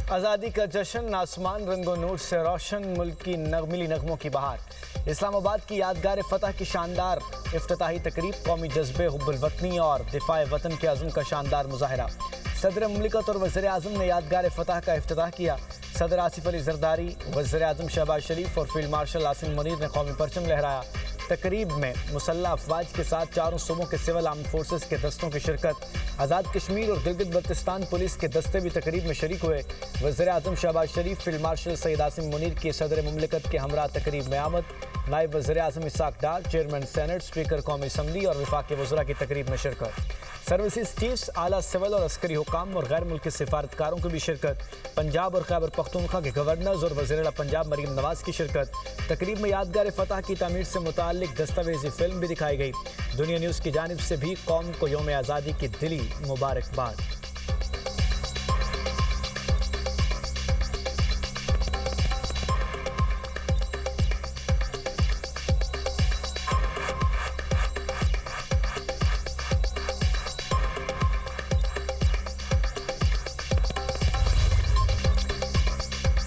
آزادی کا جشن، آسمان رنگ و نور سے روشن، ملک کی ملی نغموں کی بہار۔ اسلام آباد کی یادگار فتح کی شاندار افتتاحی تقریب، قومی جذبے، حب الوطنی اور دفاع وطن کے عزم کا شاندار مظاہرہ۔ صدر مملکت اور وزیر اعظم نے یادگار فتح کا افتتاح کیا۔ صدر آصف علی زرداری، وزیر اعظم شہباز شریف اور فیلڈ مارشل عاصم منیر نے قومی پرچم لہرایا۔ تقریب میں مسلح افواج کے ساتھ چاروں صوبوں کے سول آرمڈ فورسز کے دستوں کی شرکت۔ آزاد کشمیر اور گلگت بلتستان پولیس کے دستے بھی تقریب میں شریک ہوئے۔ وزیر اعظم شہباز شریف، فیلڈ مارشل سید عاصم منیر کی صدر مملکت کے ہمراہ تقریب میں آمد۔ نائب وزیر اعظم Ishaq Dar, chairman senate, speaker قومی اسمبلی اور وفاقی وزراء کی تقریب میں شرکت۔ سروسز چیفز، اعلیٰ سول اور عسکری حکام اور غیر ملکی سفارتکاروں کی بھی شرکت۔ پنجاب اور خیبر پختونخوا کے گورنرز اور وزیر اعلیٰ پنجاب مریم نواز کی شرکت۔ تقریب میں یادگار فتح کی تعمیر سے متعلق دستاویزی فلم بھی دکھائی گئی۔ دنیا نیوز کی جانب سے بھی قوم کو یوم آزادی کی دلی مبارکباد۔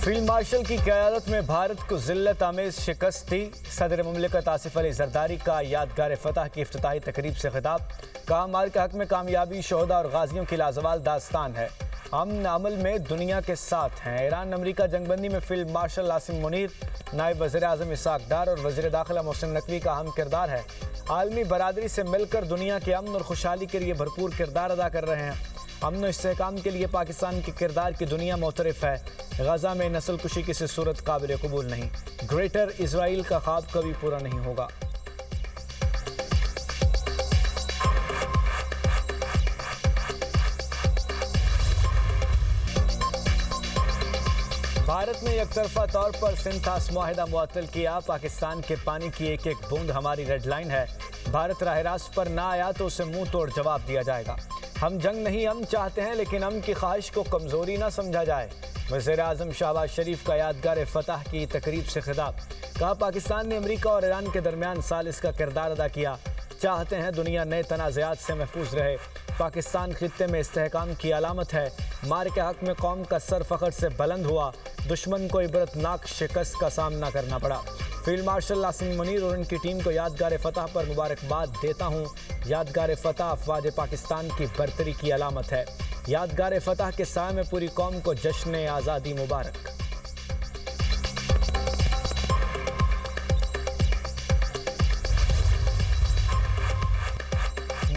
فیلڈ مارشل کی قیادت میں بھارت کو ذلت آمیز شکست تھی۔ صدر مملکت آصف علی زرداری کا یادگار فتح کی افتتاحی تقریب سے خطاب۔ کہا، مارکہ حق میں کامیابی شہداء اور غازیوں کی لازوال داستان ہے، امن عمل میں دنیا کے ساتھ ہیں۔ ایران امریکہ جنگ بندی میں فیلڈ مارشل عاصم منیر، نائب وزیر اعظم اسحاق ڈار اور وزیر داخلہ محسن نقوی کا اہم کردار ہے۔ عالمی برادری سے مل کر دنیا کے امن اور خوشحالی کے لیے بھرپور کردار ادا کر رہے ہیں۔ امن و استحکام کے لیے پاکستان کے کردار کی دنیا معترف ہے۔ غزہ میں نسل کشی کسی صورت قابل قبول نہیں۔ گریٹر اسرائیل کا خواب کبھی پورا نہیں ہوگا۔ بھارت نے یک طرفہ طور پر سنتھاس معاہدہ معطل کیا۔ پاکستان کے پانی کی ایک ایک بوند ہماری ریڈ لائن ہے۔ بھارت راہ راست پر نہ آیا تو اسے منہ توڑ جواب دیا جائے گا۔ ہم جنگ نہیں امن چاہتے ہیں، لیکن امن کی خواہش کو کمزوری نہ سمجھا جائے۔ وزیر اعظم شہباز شریف کا یادگار فتح کی تقریب سے خطاب۔ کہا، پاکستان نے امریکہ اور ایران کے درمیان ثالث کا کردار ادا کیا۔ چاہتے ہیں دنیا نئے تنازعات سے محفوظ رہے۔ پاکستان خطے میں استحکام کی علامت ہے۔ مارکہ حق میں قوم کا سر فخر سے بلند ہوا۔ دشمن کو عبرتناک شکست کا سامنا کرنا پڑا۔ فیلڈ مارشل عاصم منیر اور ان کی ٹیم کو یادگار فتح پر مبارکباد دیتا ہوں۔ یادگار فتح افواج پاکستان کی برتری کی علامت ہے۔ یادگار فتح کے سائے میں پوری قوم کو جشن آزادی مبارک۔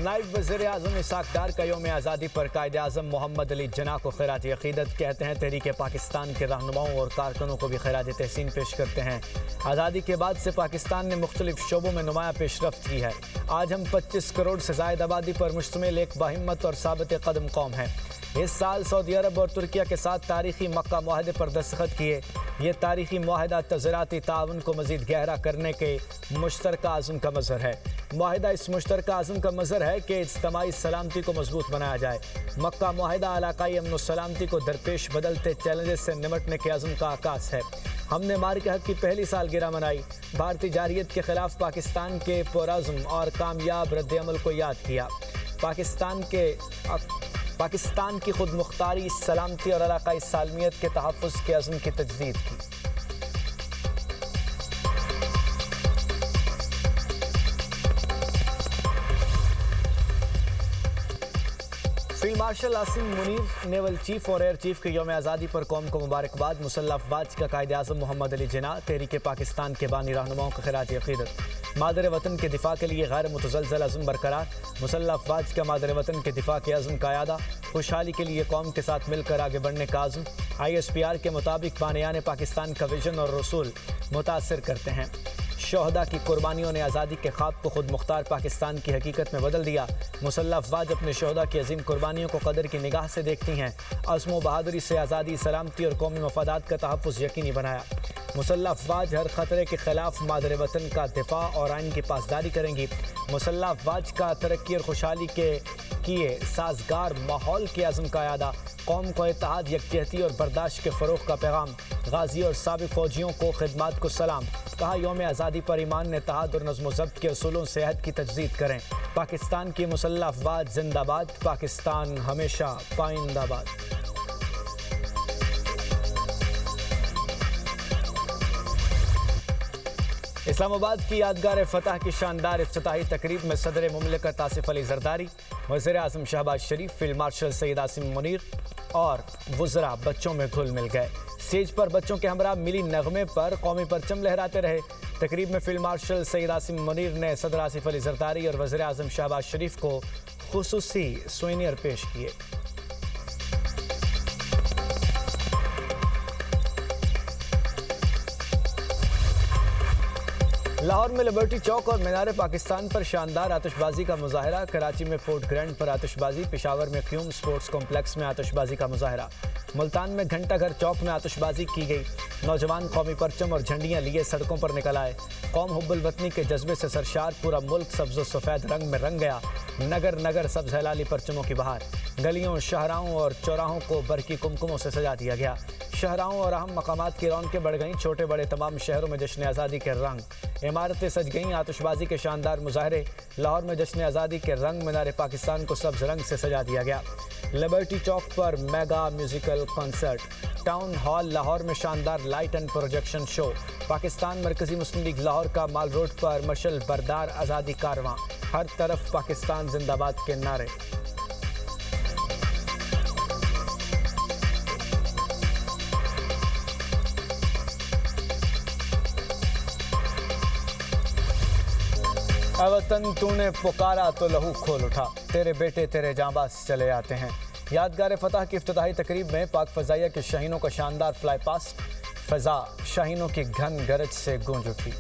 نائب وزیر اعظم اسحاق ڈار کا یوم آزادی پر قائد اعظم محمد علی جناح کو خراج عقیدت۔ کہتے ہیں تحریک پاکستان کے رہنماؤں اور کارکنوں کو بھی خراج تحسین پیش کرتے ہیں۔ آزادی کے بعد سے پاکستان نے مختلف شعبوں میں نمایاں پیش رفت کی ہے۔ آج ہم 25 کروڑ سے زائد آبادی پر مشتمل ایک باہمت اور ثابت قدم قوم ہیں۔ اس سال سعودی عرب اور ترکیہ کے ساتھ تاریخی مکہ معاہدے پر دستخط کیے۔ یہ تاریخی معاہدہ تجارتی تعاون کو مزید گہرا کرنے کے مشترکہ عزم کا مظہر ہے۔ معاہدہ اس مشترکہ عزم کا مظہر ہے کہ اجتماعی سلامتی کو مضبوط بنایا جائے۔ مکہ معاہدہ علاقائی امن و سلامتی کو درپیش بدلتے چیلنجز سے نمٹنے کے عزم کا عکاس ہے۔ ہم نے مارکہ حق کی پہلی سالگرہ منائی۔ بھارتی جارحیت کے خلاف پاکستان کے پرعزم اور کامیاب رد عمل کو یاد کیا۔ پاکستان کی خود مختاری، سلامتی اور علاقائی سالمیت کے تحفظ کے عزم کی تجدید کی۔ Field marshal Asim Munir, naval chief اور ایئر چیف کے یوم آزادی پر قوم کو مبارکباد۔ مسلح افواج کا قائد اعظم محمد علی جناح، تحریک پاکستان کے بانی رہنماؤں کو خراج عقیدت۔ مادر وطن کے دفاع کے لیے غیر متزلزل عزم برقرار۔ مسلح افواج کا مادر وطن کے دفاع کے عزم کا اعادہ۔ خوشحالی کے لیے قوم کے ساتھ مل کر آگے بڑھنے کا عزم۔ ISPR کے مطابق بانیان پاکستان کا ویژن اور رسول متاثر کرتے ہیں۔ شہداء کی قربانیوں نے آزادی کے خواب کو خود مختار پاکستان کی حقیقت میں بدل دیا۔ مسلح افواج اپنے شہداء کی عظیم قربانیوں کو قدر کی نگاہ سے دیکھتی ہیں۔ عزم و بہادری سے آزادی، سلامتی اور قومی مفادات کا تحفظ یقینی بنایا۔ مسلح افواج ہر خطرے کے خلاف مادر وطن کا دفاع اور آئین کی پاسداری کریں گی۔ مسلح افواج کا ترقی اور خوشحالی کے کیے سازگار ماحول کے عزم کا اعادہ۔ قوم کو اتحاد، یکجہتی اور برداشت کے فروغ کا پیغام۔ غازی اور سابق فوجیوں کو خدمات کو سلام۔ کہا، یوم آزادی پر ایمان، اتحاد اور نظم و ضبط کے اصولوں سے عہد کی تجدید کریں۔ پاکستان کی مسلح افواج زندہ باد، پاکستان ہمیشہ پائندہ باد۔ اسلام آباد کی یادگار فتح کی شاندار افتتاحی تقریب میں صدر مملکت آصف علی زرداری، وزیر اعظم شہباز شریف، فیلڈ مارشل سید عاصم منیر اور وزراء بچوں میں گھل مل گئے۔ اسٹیج پر بچوں کے ہمراہ ملی نغمے پر قومی پرچم لہراتے رہے۔ تقریب میں فیلڈ مارشل سید عاصم منیر نے صدر آصف علی زرداری اور وزیر اعظم شہباز شریف کو خصوصی سوینئر پیش کیے۔ لاہور میں لبرٹی چوک اور مینار پاکستان پر شاندار آتش بازی کا مظاہرہ، کراچی میں فورٹ گرینڈ پر آتش بازی، پشاور میں قیوم سپورٹس کمپلیکس میں آتش بازی کا مظاہرہ، ملتان میں گھنٹہ گھر چوک میں آتش بازی کی گئی۔ نوجوان قومی پرچم اور جھنڈیاں لیے سڑکوں پر نکل آئے۔ قوم حب الوطنی کے جذبے سے سرشار پورا ملک سبز و سفید رنگ میں رنگ گیا۔ نگر نگر سبز ہلالی پرچموں کی بہار، گلیوں، شاہراہوں اور چوراہوں کو برقی کمکموں سے سجا دیا گیا۔ شاہراہوں اور اہم مقامات کی رونقیں بڑھ گئیں، چھوٹے بڑے تمام شہروں میں جشن آزادی کے رنگ، عمارتیں سج گئیں، آتش بازی کے شاندار مظاہرے۔ لاہور میں جشن آزادی کے رنگ، مینار پاکستان کو سبز رنگ سے سجا دیا گیا۔ لبرٹی چوک پر mega musical concert, town hall Lahore میں شاندار light and projection show, Pakistan Markazi Muslim league Lahore کا مال روڈ پر مشل بردار آزادی کارواں، ہر طرف پاکستان زندہ باد کے نعرے۔ اے وطن تو نے پکارا تو لہو کھول اٹھا، تیرے بیٹے تیرے جانباز چلے آتے ہیں۔ یادگار فتح کی افتتاحی تقریب میں پاک فضائیہ کے شاہینوں کا شاندار فلائی پاسٹ، فضا شاہینوں کی گھن گرج سے گونج اٹھی۔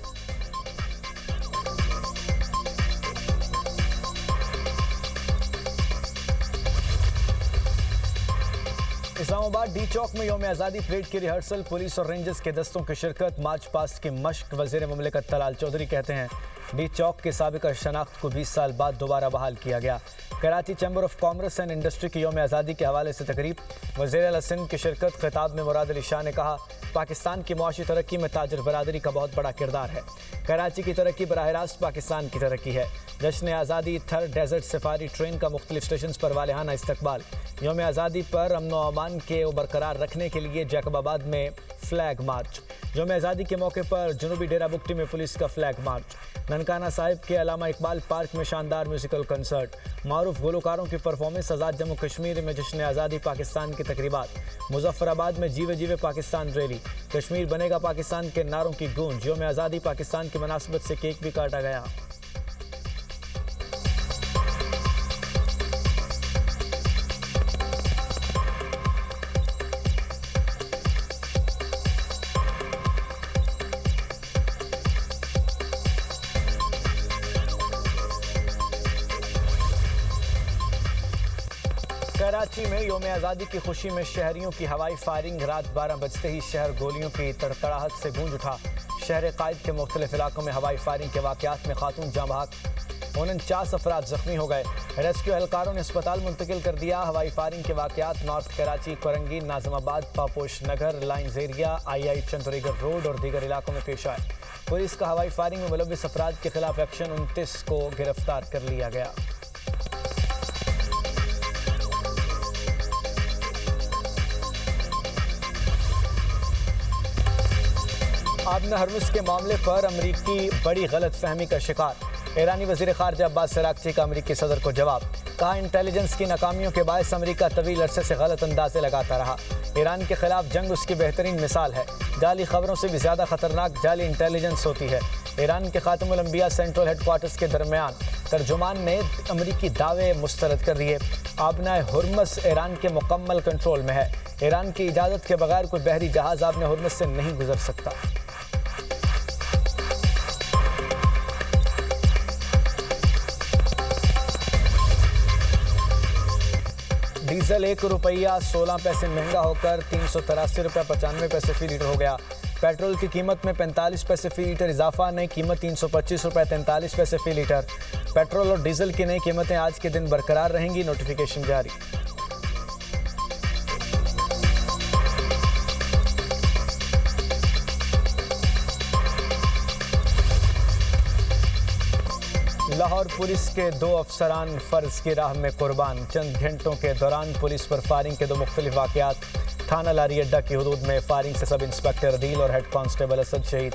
اسلام آباد ڈی چوک میں یوم آزادی پریڈ کی ریہرسل، پولیس اور رینجرز کے دستوں کی شرکت، مارچ پاسٹ کی مشق۔ وزیر مملکت طلال چودھری کہتے ہیں ڈی چوک کے سابقہ شناخت کو 20 سال بعد دوبارہ بحال کیا گیا۔ Karachi chamber of commerce and industry کی یوم آزادی کے حوالے سے تقریب، وزیر اعلیٰ سندھ کی شرکت۔ خطاب میں مراد علی شاہ نے کہا پاکستان کی معاشی ترقی میں تاجر برادری کا بہت بڑا کردار ہے۔ کراچی کی ترقی براہ راست پاکستان کی ترقی ہے۔ جشن آزادی تھر ڈیزرٹ سفاری ٹرین کا مختلف اسٹیشنز پر والہانہ استقبال۔ یوم آزادی پر امن و امان کے برقرار رکھنے کے لیے جیکب آباد میں فلیگ مارچ۔ یوم آزادی کے موقع پر جنوبی ڈیرہ بگٹی میں پولیس کا فلیگ مارچ۔ ننکانہ صاحب کے علامہ اقبال پارک میں شاندار میوزیکل کنسرٹ، معروف گلوکاروں کی پرفارمنس۔ آزاد جموں کشمیر میں جشن آزادی پاکستان کی تقریبات۔ مظفر آباد میں جیوے جیوے پاکستان ریلی، کشمیر بنے گا پاکستان کے نعروں کی گونج۔ یوم آزادی پاکستان کی مناسبت سے کیک بھی کاٹا گیا۔ کراچی میں یوم آزادی کی خوشی میں شہریوں کی ہوائی فائرنگ، رات 12 بجتے ہی شہر گولیوں کی تڑتڑاہٹ سے گونج اٹھا۔ شہر قائد کے مختلف علاقوں میں ہوائی فائرنگ کے واقعات میں خاتون جاں بحق، 49 افراد زخمی ہو گئے۔ ریسکیو اہلکاروں نے اسپتال منتقل کر دیا۔ ہوائی فائرنگ کے واقعات نارتھ کراچی، کورنگی، ناظم آباد، پاپوش نگر، لائنز ایریا، آئی چندریگر روڈ اور دیگر علاقوں میں پیش آئے۔ پولیس کا ہوائی فائرنگ میں ملوث افراد کے خلاف ایکشن، 29 کو گرفتار کر لیا گیا۔ آبنہ ہرمز کے معاملے پر امریکی بڑی غلط فہمی کا شکار، ایرانی وزیر خارجہ عباس عراقچی کا امریکی صدر کو جواب۔ کہا انٹیلیجنس کی ناکامیوں کے باعث امریکہ طویل عرصے سے غلط اندازے لگاتا رہا۔ ایران کے خلاف جنگ اس کی بہترین مثال ہے۔ جعلی خبروں سے بھی زیادہ خطرناک جعلی انٹیلیجنس ہوتی ہے۔ ایران کے خاتم الانبیاء سینٹرل ہیڈ کوارٹرز کے درمیان ترجمان نے امریکی دعوے مسترد کر دیے۔ آبنہ ہرمز ایران کے مکمل کنٹرول میں ہے۔ ایران کی اجازت کے بغیر کوئی بحری جہاز آبنہ ہرمز سے نہیں گزر سکتا۔ ڈیزل 1 روپیہ 16 پیسے مہنگا ہو کر 383 روپے 95 پیسے فی لیٹر ہو گیا۔ پیٹرول کی قیمت میں 45 پیسے فی لیٹر اضافہ، نئی قیمت 325 روپے 43 پیسے فی لیٹر۔ پیٹرول اور ڈیزل کی نئی قیمتیں آج کے دن برقرار رہیں گی، نوٹیفیکیشن جاری۔ لاہور پولیس کے 2 افسران فرض کی راہ میں قربان، چند گھنٹوں کے دوران پولیس پر فائرنگ کے 2 مختلف واقعات۔ تھانہ لاری اڈہ کی حدود میں فائرنگ سے سب انسپکٹر عدیل اور ہیڈ کانسٹیبل اسد شہید۔